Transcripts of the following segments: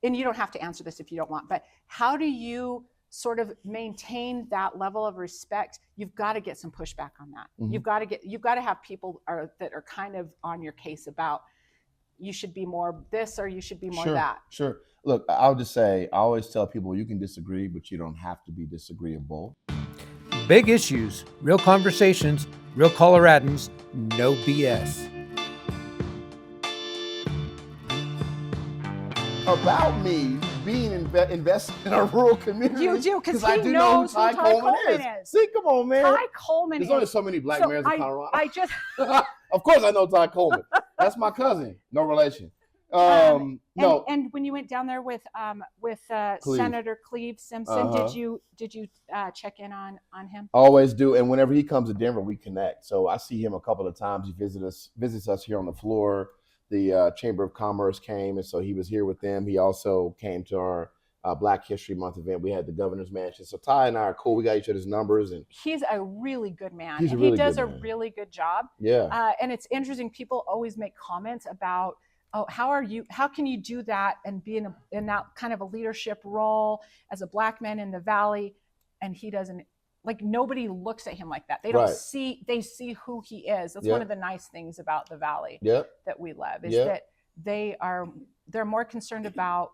and you don't have to answer this if you don't want, but how do you sort of maintain that level of respect? You've got to get some pushback on that. You've got to have people that are kind of on your case about, you should be more this or you should be more that. Sure. Look, I'll just say, I always tell people you can disagree, but you don't have to be disagreeable. Big issues, real conversations, real Coloradans, no BS. About me being invested in our rural community. You do, because I he do knows who Ty Coleman is. See, come on, man. Ty Coleman There's only so many black mayors in Colorado. Of course I know Ty Coleman. That's my cousin. No relation. No. And when you went down there with Senator Cleve Simpson, did you check in on him? Always do. And whenever he comes to Denver, we connect. So I see him a couple of times. He visits us here on the floor. The Chamber of Commerce came, and so he was here with them. He also came to our Black History Month event. We had the governor's mansion. So Ty and I are cool. We got each other's numbers, and he's a really good man. He does a really good job. Yeah. And it's interesting. People always make comments about, oh, how can you do that and be in that kind of a leadership role as a black man in the Valley? And he doesn't, like, nobody looks at him like that. They don't they see who he is. That's one of the nice things about the Valley that we love, is that they're more concerned about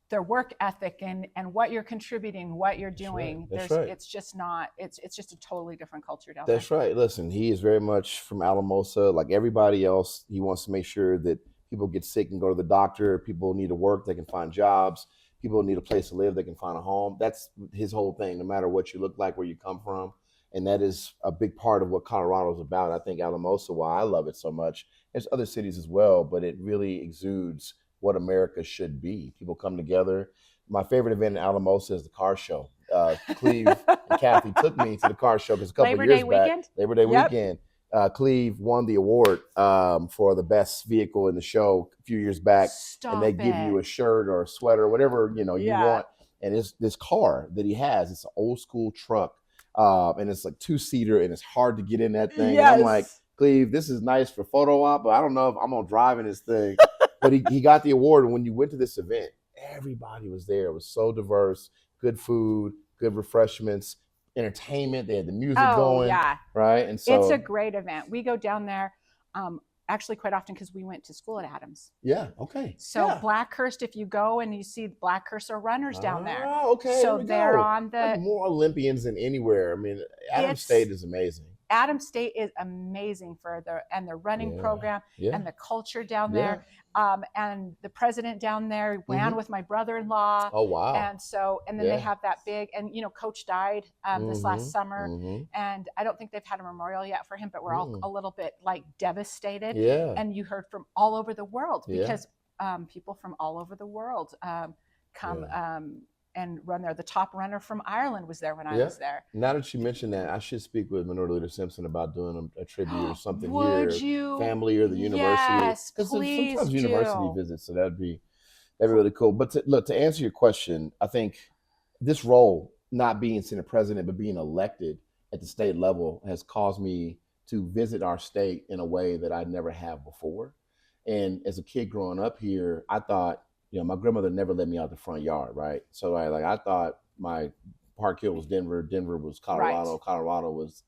their work ethic and what you're contributing, what you're doing. That's right. It's just a totally different culture down there. That's right. Listen, he is very much from Alamosa. Like everybody else, he wants to make sure that people get sick and go to the doctor. People need to work, they can find jobs. People need a place to live, they can find a home. That's his whole thing, no matter what you look like, where you come from. And that is a big part of what Colorado is about. I think Alamosa, why I love it so much, there's other cities as well, but it really exudes what America should be. People come together. My favorite event in Alamosa is the car show. Cleve and Kathy took me to the car show because a couple of years back, Labor Day weekend, Cleve won the award for the best vehicle in the show a few years back. And they give you a shirt or a sweater, whatever you want. And it's this car that he has. It's an old school truck, and it's like 2-seater, and it's hard to get in that thing. Yes. And I'm like, Cleve, this is nice for photo op, but I don't know if I'm gonna drive in this thing. But he got the award, and when you went to this event, everybody was there. It was so diverse, good food, good refreshments, entertainment. They had the music going, right? And so it's a great event. We go down there actually quite often because we went to school at Adams. Yeah, okay. So Blackhurst, if you go and you see Blackhurst are runners down there. Oh, okay. So they're on the like more Olympians than anywhere. I mean, Adams State is amazing. Adams State is amazing for the running program and the culture down there. And the president down there ran with my brother-in-law. Oh, wow. And then they have that big, and Coach died this last summer, and I don't think they've had a memorial yet for him, but we're all a little bit like devastated. Yeah. And you heard from all over the world because people from all over the world come and run there. The top runner from Ireland was there when I was there. Now that you mentioned that, I should speak with Minority Leader Simpson about doing a tribute or something Would here. you? Family or the university. Yes, because please sometimes do. university visits, so that'd be really cool. But to answer your question, I think this role, not being Senate President, but being elected at the state level, has caused me to visit our state in a way that I never have before. And as a kid growing up here, I thought, my grandmother never let me out the front yard, right? So I thought my Park Hill was Denver, Denver was Colorado, Colorado was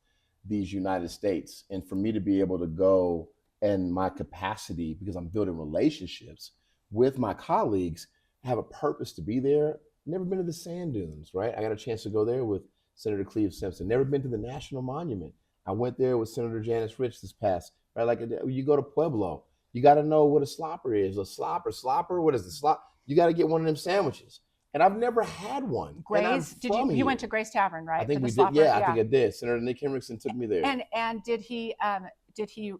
these United States. And for me to be able to go and my capacity, because I'm building relationships with my colleagues, have a purpose to be there. Never been to the sand dunes, right? I got a chance to go there with Senator Cleve Simpson. Never been to the National Monument. I went there with Senator Janice Rich this past, right? Like you go to Pueblo, you got to know what a slopper is. A slopper, what is the slop? You got to get one of them sandwiches. And I've never had one. Grace, you went to Grace Tavern, right? I think we did. Yeah, I think I did. Senator Nick Henriksen took me there. And did he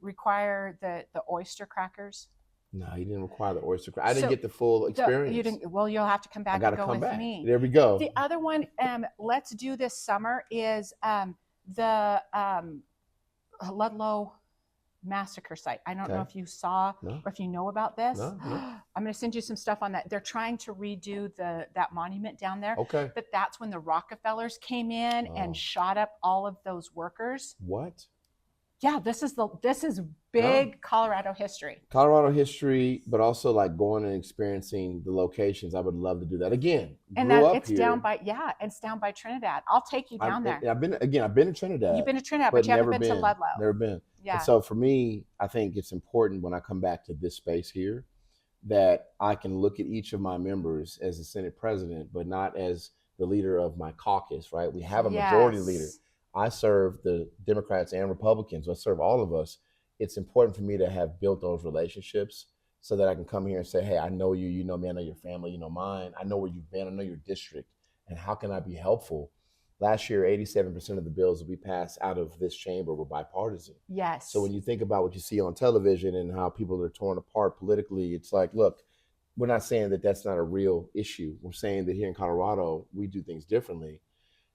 require the oyster crackers? No, he didn't require the oyster crackers. I didn't get the full experience. You didn't. Well, you'll have to come back and go with me. There we go. The other one, let's do this summer is the Ludlow massacre site. I don't know if you saw or if you know about this. No. I'm going to send you some stuff on that. They're trying to redo that monument down there. Okay. But that's when the Rockefellers came in and shot up all of those workers. What? Yeah, this is big Colorado history. Colorado history, but also like going and experiencing the locations. I would love to do that again. And Grew that up it's here. it's down by Trinidad. I'll take you down there. I've been to Trinidad. You've been to Trinidad, but you haven't been to Ludlow. Never been. Yeah. And so for me, I think it's important when I come back to this space here that I can look at each of my members as the Senate president, but not as the leader of my caucus, right? We have a majority leader. I serve the Democrats and Republicans. I serve all of us. It's important for me to have built those relationships so that I can come here and say, hey, I know you, you know me, I know your family, you know mine. I know where you've been, I know your district, and how can I be helpful? Last year, 87% of the bills that we passed out of this chamber were bipartisan. Yes. So when you think about what you see on television and how people are torn apart politically, it's like, look, we're not saying that that's not a real issue. We're saying that here in Colorado, we do things differently.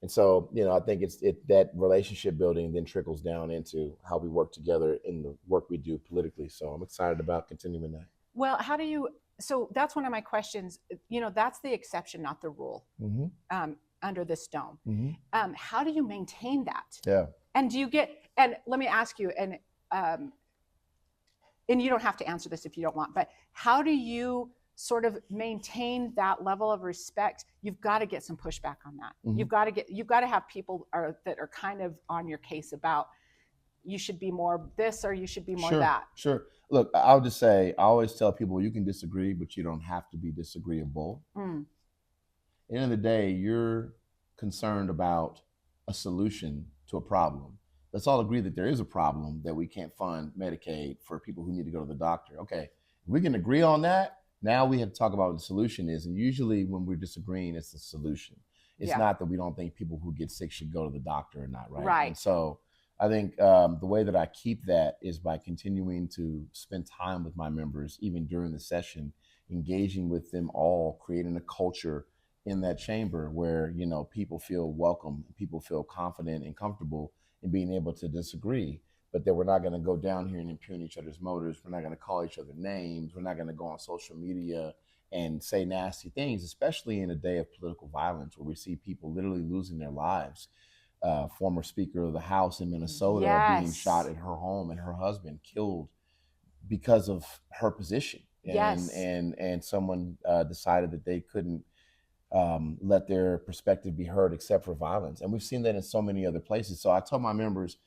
And so, I think that relationship building then trickles down into how we work together in the work we do politically. So I'm excited about continuing that. Well, so that's one of my questions. That's the exception, not the rule. Mm-hmm. Under this dome. Mm-hmm. How do you maintain that? Yeah. And and let me ask you, and you don't have to answer this if you don't want, but how do you sort of maintain that level of respect? You've got to get some pushback on that. Mm-hmm. You've got to have people that are kind of on your case about you should be more this or you should be more that. Sure. Look, I'll just say, I always tell people you can disagree, but you don't have to be disagreeable. At the end of the day, you're concerned about a solution to a problem. Let's all agree that there is a problem, that we can't fund Medicaid for people who need to go to the doctor. Okay, if we can agree on that. Now we have to talk about what the solution is. And usually when we're disagreeing, it's the solution. It's not that we don't think people who get sick should go to the doctor or not, right? Right. And so I think the way that I keep that is by continuing to spend time with my members, even during the session, engaging with them all, creating a culture in that chamber where, people feel welcome, people feel confident and comfortable in being able to disagree. But that we're not going to go down here and impugn each other's motives. We're not going to call each other names. We're not going to go on social media and say nasty things, especially in a day of political violence where we see people literally losing their lives. Former Speaker of the House in Minnesota being shot at her home and her husband killed because of her position. And someone decided that they couldn't let their perspective be heard except for violence. And we've seen that in so many other places. So I told my members,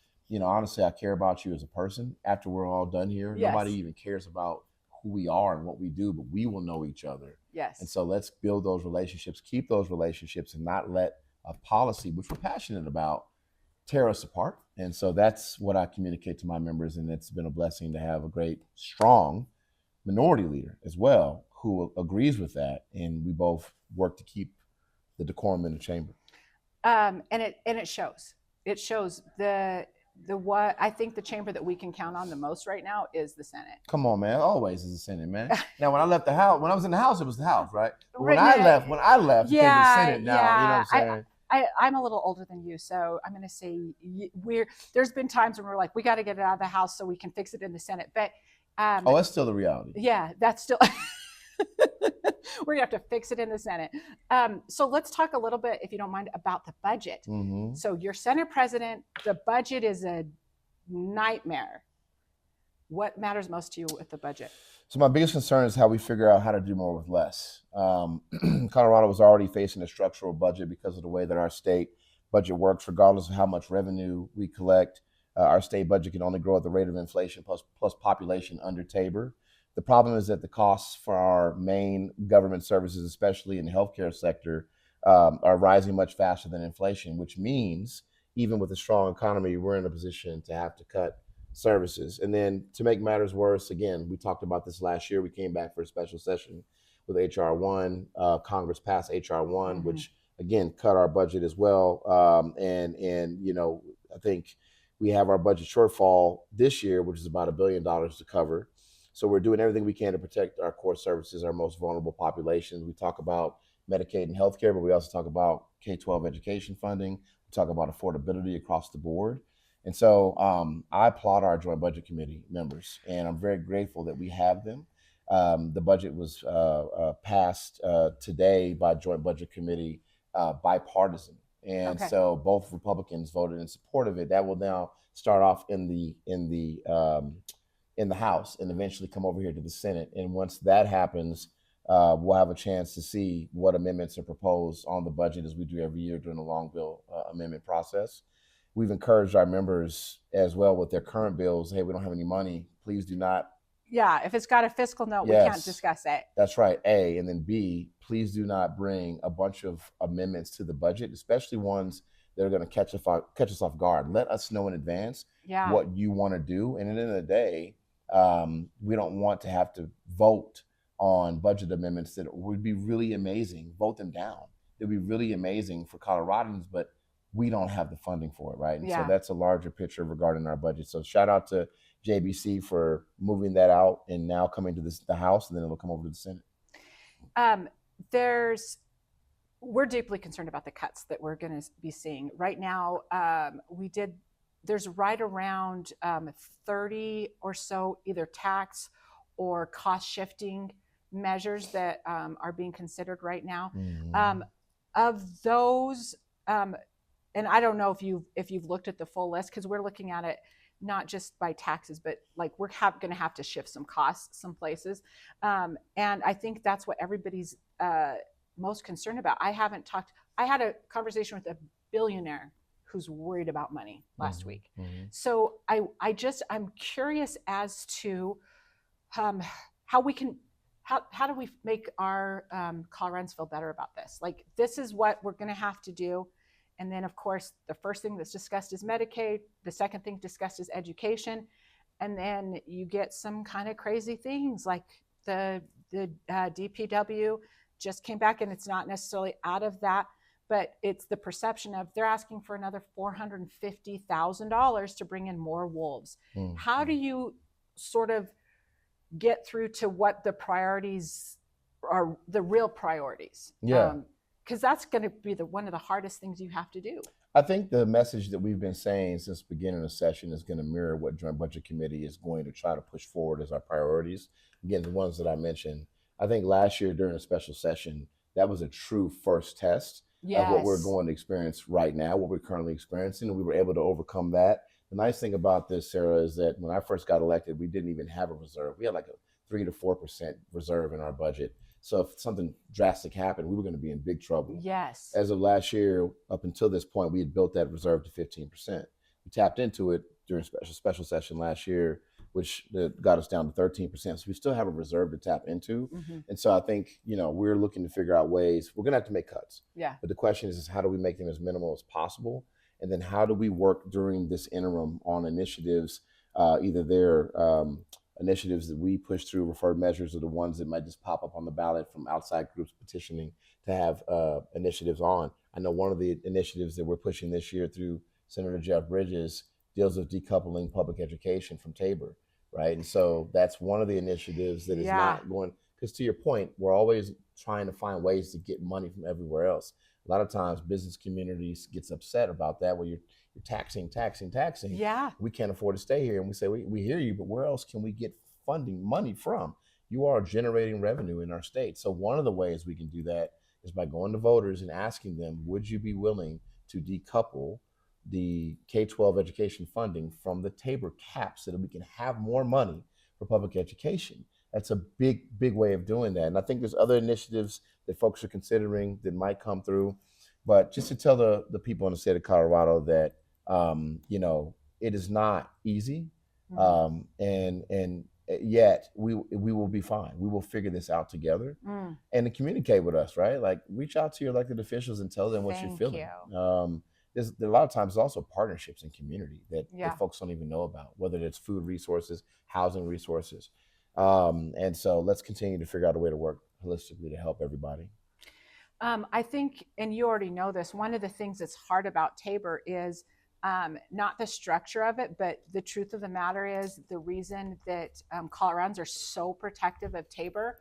honestly, I care about you as a person. After we're all done here, nobody even cares about who we are and what we do, but we will know each other. Yes. And so let's build those relationships, keep those relationships, and not let a policy, which we're passionate about, tear us apart. And so that's what I communicate to my members. And it's been a blessing to have a great, strong minority leader as well, who agrees with that. And we both work to keep the decorum in the chamber. And it shows. It shows what I think the chamber that we can count on the most right now is the Senate. Come on, man. Always is the Senate, man. Now, when I left the House, when I was in the House, it was the House, right? But when I left, it became the Senate now. You know what I'm saying? I'm a little older than you, so I'm going to say there's been times when we're like, we got to get it out of the House so we can fix it in the Senate. But that's still the reality. Yeah, that's still. We're going to have to fix it in the Senate. So let's talk a little bit, if you don't mind, about the budget. Mm-hmm. So you're Senate president. The budget is a nightmare. What matters most to you with the budget? So my biggest concern is how we figure out how to do more with less. Colorado was already facing a structural budget because of the way that our state budget works. Regardless of how much revenue we collect, our state budget can only grow at the rate of inflation plus population under Tabor. The problem is that the costs for our main government services, especially in the healthcare sector, are rising much faster than inflation, which means even with a strong economy, we're in a position to have to cut services. And then to make matters worse, again, we talked about this last year. We came back for a special session with H.R. 1. Congress passed H.R. 1, mm-hmm. which, again, cut our budget as well. I think we have our budget shortfall this year, which is about $1 billion to cover. So we're doing everything we can to protect our core services, our most vulnerable populations. We talk about Medicaid and healthcare, but we also talk about K-12 education funding. We talk about affordability across the board. And so I applaud our Joint Budget Committee members, and I'm very grateful that we have them. The budget was passed today by Joint Budget Committee, bipartisan. And Okay. so both Republicans voted in support of it. That will now start off in the House and eventually come over here to the Senate. And once that happens, we'll have a chance to see what amendments are proposed on the budget, as we do every year during the long bill amendment process. We've encouraged our members as well with their current bills. Hey, we don't have any money. Please do not. Yeah, if it's got a fiscal note, we Yes, can't discuss it. that's right. A, and then B, please do not bring a bunch of amendments to the budget, especially ones that are going to catch us off guard. Let us know in advance Yeah. what you want to do. And at the end of the day, we don't want to have to vote on budget amendments that would be really amazing. Vote them down. It'd be really amazing for Coloradans, but we don't have the funding for it, right? And so Yeah. that's a larger picture regarding our budget. So shout out to JBC for moving that out and now coming to the House, and then it'll come over to the Senate. We're deeply concerned about the cuts that we're going to be seeing right now. There's right around 30 or so either tax or cost shifting measures that are being considered right now. Of those, and I don't know if you've looked at the full list, because we're looking at it not just by taxes, but like we're going to have to shift some costs some places. And I think that's what everybody's most concerned about. I had a conversation with a billionaire who's worried about money last week. So I'm curious as to how do we make our Coloradans feel better about this? Like, this is what we're going to have to do. And then, of course, the first thing that's discussed is Medicaid. The second thing discussed is education. And then you get some kind of crazy things like the DPW just came back, and it's not necessarily out of that, but it's the perception of they're asking for another $450,000 to bring in more wolves. How do you sort of get through to what the priorities are, the real priorities? Yeah. Because that's going to be one of the hardest things you have to do. I think the message that we've been saying since the beginning of the session is going to mirror what Joint Budget Committee is going to try to push forward as our priorities. Again, the ones that I mentioned. I think last year during a special session, that was a true first test of what we're going to experience right now, what we're currently experiencing, and we were able to overcome that. The nice thing about this, Sarah, is that when I first got elected, we didn't even have a reserve. We had like a 3 to 4% reserve in our budget. So if something drastic happened, we were going to be in big trouble. Yes. As of last year, up until this point, we had built that reserve to 15%. We tapped into it during special session last year, which got us down to 13%. So we still have a reserve to tap into. And so I think, we're looking to figure out ways. We're going to have to make cuts. Yeah. But the question is how do we make them as minimal as possible? And then how do we work during this interim on initiatives, either they're initiatives that we push through, referred measures, or the ones that might just pop up on the ballot from outside groups petitioning to have initiatives on. I know one of the initiatives that we're pushing this year through Senator Jeff Bridges deals with decoupling public education from Tabor, right? And so that's one of the initiatives that is not going, because to your point, we're always trying to find ways to get money from everywhere else. A lot of times business communities gets upset about that, where you're taxing. Yeah. We can't afford to stay here. And we say, we hear you, but where else can we get money from? You are generating revenue in our state. So one of the ways we can do that is by going to voters and asking them, would you be willing to decouple the K-12 education funding from the Tabor cap so that we can have more money for public education? That's a big way of doing that. And I think there's other initiatives that folks are considering that might come through. But just to tell the people in the state of Colorado that, it is not easy. And yet we will be fine. We will figure this out together and to communicate with us, right? Like, reach out to your elected officials and tell them what you're feeling. There's a lot of times also partnerships in community that folks don't even know about, whether it's food resources, housing resources. And so let's continue to figure out a way to work holistically to help everybody. I think, and you already know this, one of the things that's hard about Tabor is not the structure of it, but the truth of the matter is the reason that Coloradans are so protective of Tabor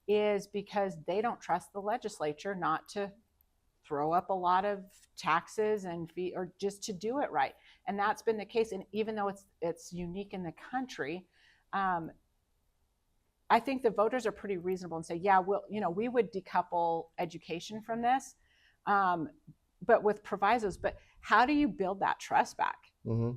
is because they don't trust the legislature not to throw up a lot of taxes and fee, or just to do it right. And that's been the case. And even though it's unique in the country, I think the voters are pretty reasonable and say, yeah, we would decouple education from this. but with provisos. But how do you build that trust back?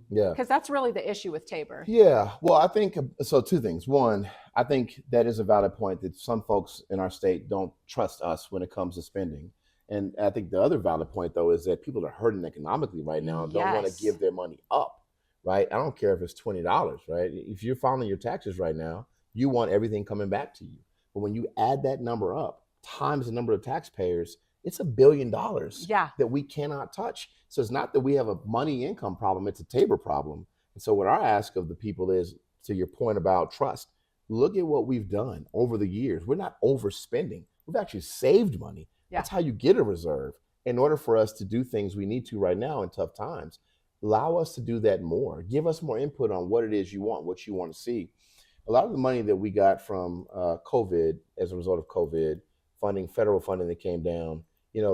Yeah. Because that's really the issue with Tabor. Yeah. Well, I think so. Two things. One, I think that is a valid point that some folks in our state don't trust us when it comes to spending. And I think the other valid point, though, is that people are hurting economically right now and don't want to Yes. give their money up, right? I don't care if it's $20, right? If you're filing your taxes right now, you want everything coming back to you. But when you add that number up times the number of taxpayers, it's $1 billion Yeah. that we cannot touch. So it's not that we have a money income problem, it's a Tabor problem. And so what our ask of the people is, to your point about trust, look at what we've done over the years. We're not overspending. We've actually saved money. Yeah. That's how you get a reserve. In order for us to do things we need to right now in tough times, allow us to do that more. Give us more input on what it is you want, what you want to see. A lot of the money that we got from COVID, as a result of COVID, federal funding that came down,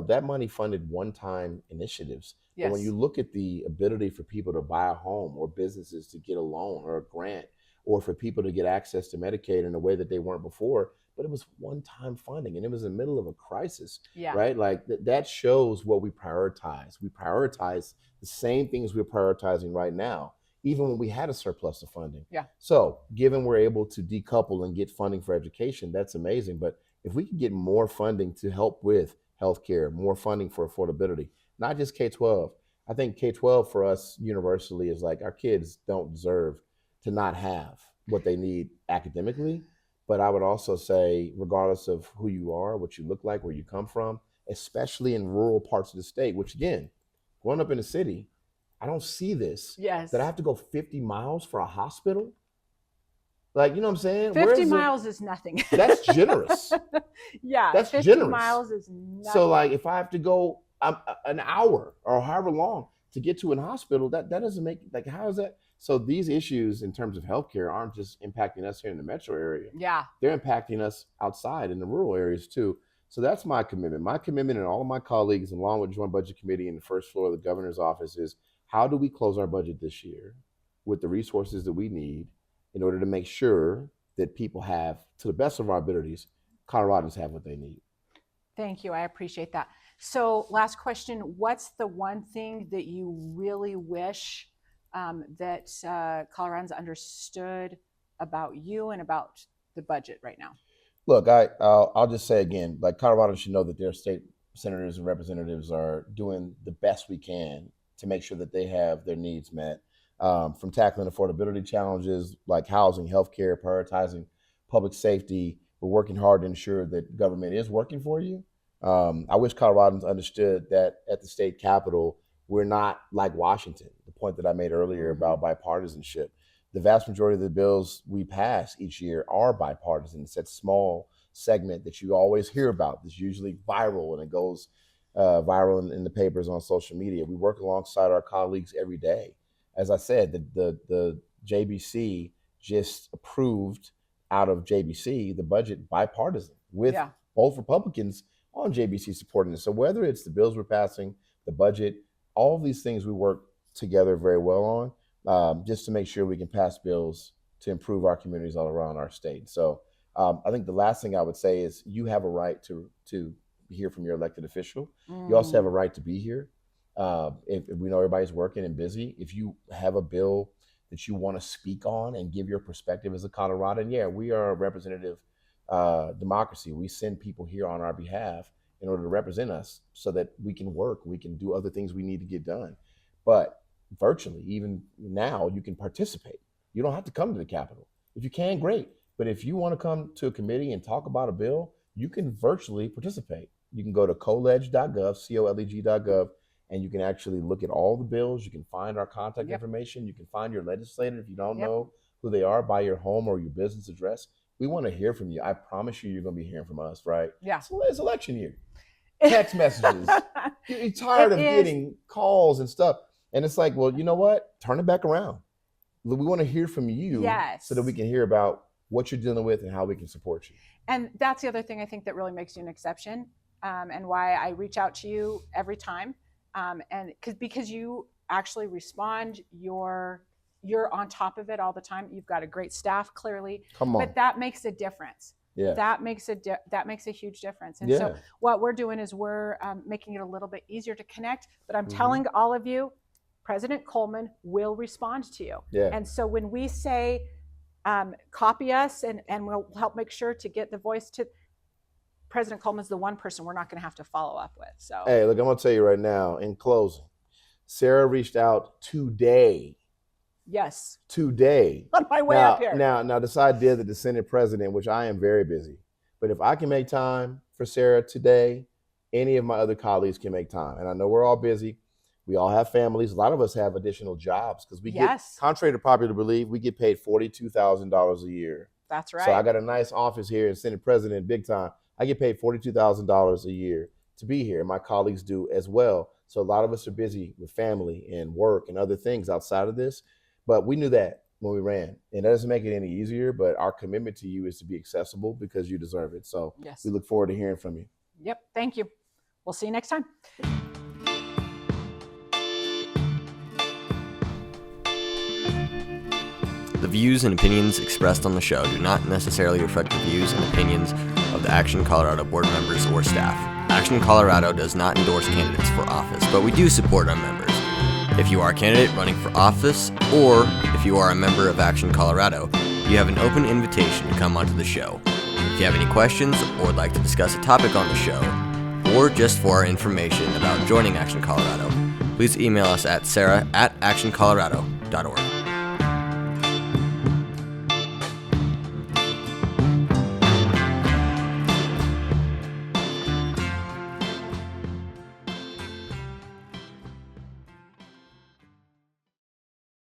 that money funded one-time initiatives. Yes. But when you look at the ability for people to buy a home or businesses to get a loan or a grant, or for people to get access to Medicaid in a way that they weren't before, but it was one-time funding and it was in the middle of a crisis, right? Like that shows what we prioritize. We prioritize the same things we're prioritizing right now, even when we had a surplus of funding. Yeah. So given we're able to decouple and get funding for education, that's amazing. But if we could get more funding to help with healthcare, more funding for affordability, not just K-12. I think K-12 for us universally is like, our kids don't deserve to not have what they need academically. But I would also say, regardless of who you are, what you look like, where you come from, especially in rural parts of the state, which again, growing up in the city, I don't see this. Yes. That I have to go 50 miles for a hospital. Like, you know what I'm saying? 50 miles is nothing. That's generous. Yeah. That's 50 generous. miles is nothing. So like, if I have to go an hour or however long to get to a hospital, that doesn't make, like, how is that? So these issues in terms of healthcare aren't just impacting us here in the metro area. Yeah. They're impacting us outside in the rural areas too. So that's my commitment. My commitment and all of my colleagues, along with Joint Budget Committee and the first floor of the governor's office, is how do we close our budget this year with the resources that we need in order to make sure that people have, to the best of our abilities, Coloradans have what they need. Thank you. I appreciate that. So last question, what's the one thing that you really wish that Coloradans understood about you and about the budget right now? Look, I'll just say again, like, Coloradans should know that their state senators and representatives are doing the best we can to make sure that they have their needs met, from tackling affordability challenges like housing, healthcare, prioritizing public safety. We're working hard to ensure that government is working for you. I wish Coloradans understood that at the state capitol, we're not like Washington, the point that I made earlier about bipartisanship. The vast majority of the bills we pass each year are bipartisan. It's that small segment that you always hear about that's usually viral, and it goes viral in the papers, on social media. We work alongside our colleagues every day. As I said, the JBC just approved out of JBC the budget bipartisan with both Republicans on JBC supporting it. So whether it's the bills we're passing, the budget, all of these things we work together very well on, just to make sure we can pass bills to improve our communities all around our state. So I think the last thing I would say is, you have a right to hear from your elected official. You also have a right to be here. If we know everybody's working and busy, if you have a bill that you want to speak on and give your perspective as a Coloradan, we are a representative democracy. We send people here on our behalf in order to represent us so that we can work, we can do other things we need to get done. But virtually, even now, you can participate. You don't have to come to the Capitol. If you can, great. But if you want to come to a committee and talk about a bill, you can virtually participate. You can go to coleg.gov, coleg.gov, and you can actually look at all the bills. You can find our contact information. You can find your legislator if you don't know who they are by your home or your business address. We want to hear from you. I promise you're going to be hearing from us, right? Yeah. So it's election year. Text messages. You're tired of getting calls and stuff. And it's like, well, you know what? Turn it back around. We want to hear from you so that we can hear about what you're dealing with and how we can support you. And that's the other thing I think that really makes you an exception, and why I reach out to you every time. And because you actually respond, you're on top of it all the time. You've got a great staff, clearly. Come on. But that makes a difference. Yeah. that makes a huge difference. And Yeah. so what we're doing is we're making it a little bit easier to connect. But I'm Mhm. telling all of you, President Coleman will respond to you. Yeah. And so when we say copy us and we'll help make sure to get the voice to President Coleman's the one person we're not going to have to follow up with. So Hey, look, I'm going to tell you right now, in closing, Sara reached out today. yes, Today. on my way up here. Now, this idea that the Senate President, which I am very busy, but if I can make time for Sara today, any of my other colleagues can make time. And I know we're all busy. We all have families. A lot of us have additional jobs because we get, contrary to popular belief, we get paid $42,000 a year. That's right. So I got a nice office here in Senate President, big time. I get paid $42,000 a year to be here, and my colleagues do as well. So a lot of us are busy with family and work and other things outside of this. But we knew that when we ran, and that doesn't make it any easier, but our commitment to you is to be accessible because you deserve it. So we look forward to hearing from you. Yep. Thank you. We'll see you next time. The views and opinions expressed on the show do not necessarily reflect the views and opinions of the Action Colorado board members or staff. Action Colorado does not endorse candidates for office, but we do support our members. If you are a candidate running for office, or if you are a member of Action Colorado, you have an open invitation to come onto the show. If you have any questions or would like to discuss a topic on the show, or just for our information about joining Action Colorado, please email us at sara@actioncolorado.org.